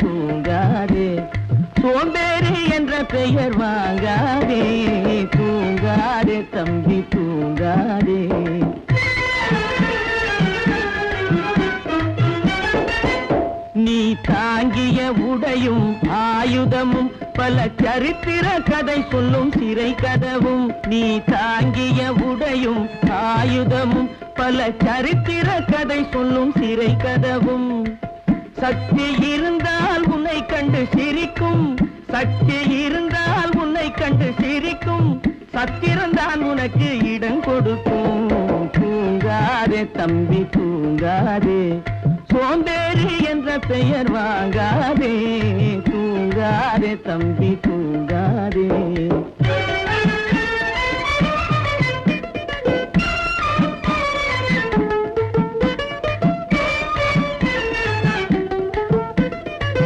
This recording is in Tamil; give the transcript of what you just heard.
தூங்காதே சோம்பேறி என்ற பெயர் வாங்காதே தூங்காதே தம்பி தூங்காதே நீ தாங்கிய உடையும் ஆயுதமும் பல சரித்திர கதை சொல்லும் சிறை கதவும் நீ தாங்கிய உடையும் ஆயுதமும் பல சரித்திர கதை சொல்லும் சிறை கதவும் சக்தி இருந்தால் உன்னை கண்டு சிரிக்கும் சக்தி இருந்தால் உன்னை கண்டு சிரிக்கும் சத்திரந்தான் உனக்கு இடம் கொடுக்கும் தூங்காதே தம்பி தூங்காதே சோம்பேறி என்ற பெயர் வாங்காதே தூங்காதே தம்பி தூங்காதே